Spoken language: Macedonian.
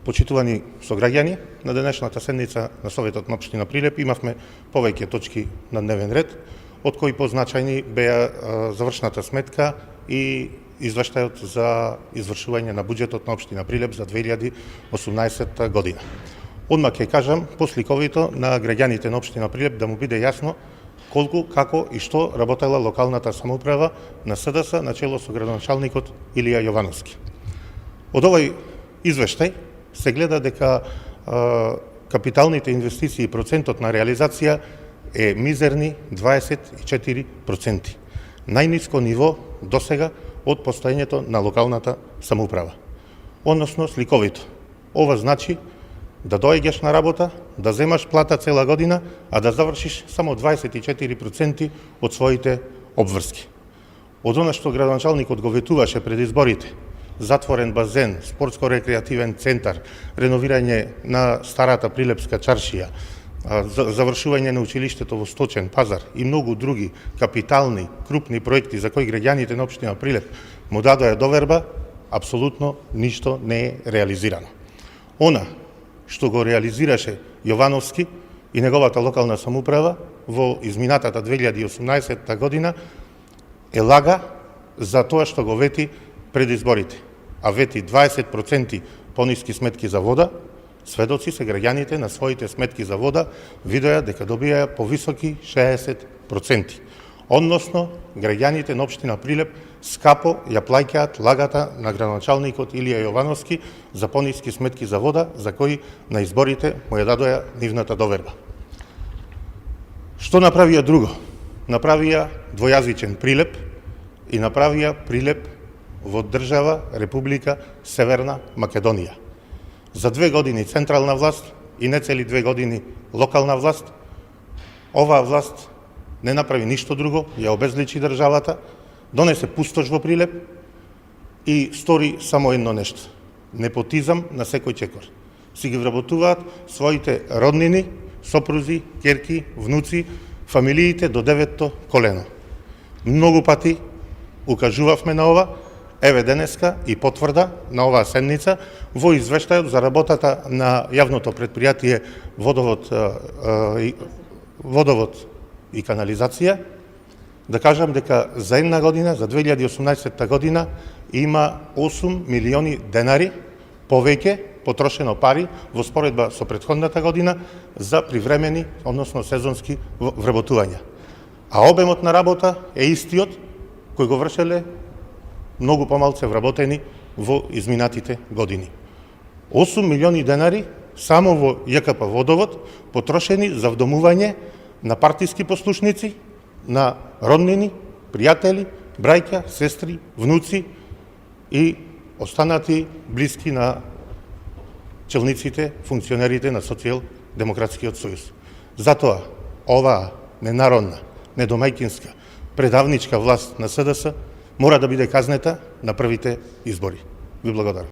Почитувани сограѓани, на денешната седница на Советот на општина Прилеп имавме повеќе точки на дневен ред, од кои позначајни беа завршната сметка и извештајот за извршување на буџетот на општина Прилеп за 2018 година. Одма ќе кажам посликовито на граѓаните на општина Прилеп да му биде јасно колку, како и што работела локалната самоуправа на СДС на чело со градоначалникот Илија Јовановски. Од овој извештај се гледа дека капиталните инвестиции и процентот на реализација е мизерни 24%. Најниско ниво досега од постоењето на локалната самоуправа. Односно, сликовито. Ова значи да доаѓаш на работа, да земаш плата цела година, а да завршиш само 24% од своите обврски. Од она што градоначалникот го ветуваше пред изборите, затворен базен, спортско-рекреативен центар, реновирање на старата Прилепска чаршија, завршување на училиштето во Сточен пазар и многу други капитални, крупни проекти за кои граѓаните на општина Прилеп му дадоа доверба, апсолутно ништо не е реализирано. Она што го реализираше Јовановски и неговата локална самоуправа во изминатата 2018 година е лага за тоа што го вети пред изборите, а вети 20% пониски сметки за вода. Сведоци се граѓаните на своите сметки за вода видоа дека добија повисоки 60%. Односно, граѓаните на општина Прилеп скапо ја плаќаат лагата на градоначалникот Илија Јовановски за пониски сметки за вода, за кои на изборите му ја дадоа нивната доверба. Што направија друго? Направија двојазичен Прилеп и направија Прилеп во држава Република Северна Македонија. За 2 години централна власт и не цели 2 години локална власт, оваа власт не направи ништо друго, ја обезличи државата, донесе пустош во Прилеп и стори само едно нешто. Непотизам на секој чекор. Си ги вработуваат своите роднини, сопрузи, ќерки, внуци, фамилиите до 9-то колено. Многу пати укажувавме на ова, еве денеска и потврда на оваа седница во извештајот за работата на јавното претпријатие Водовод и канализација, да кажам дека за една година, за 2018 година, има 8 милиони денари повеќе потрошено пари во споредба со претходната година за привремени, односно сезонски вработувања. А обемот на работа е истиот кој го вршеле многу помалце вработени во изминатите години. 8 милиони денари само во ЈКП Водовод потрошени за вдомување на партиски послушници, на роднини, пријатели, браќа, сестри, внуци и останати блиски на челниците, функционерите на Социјалдемократскиот сојуз. Затоа оваа ненародна, недомајќинска, предавничка власт на СДС мора да биде казнета на првите избори. Ви благодарам.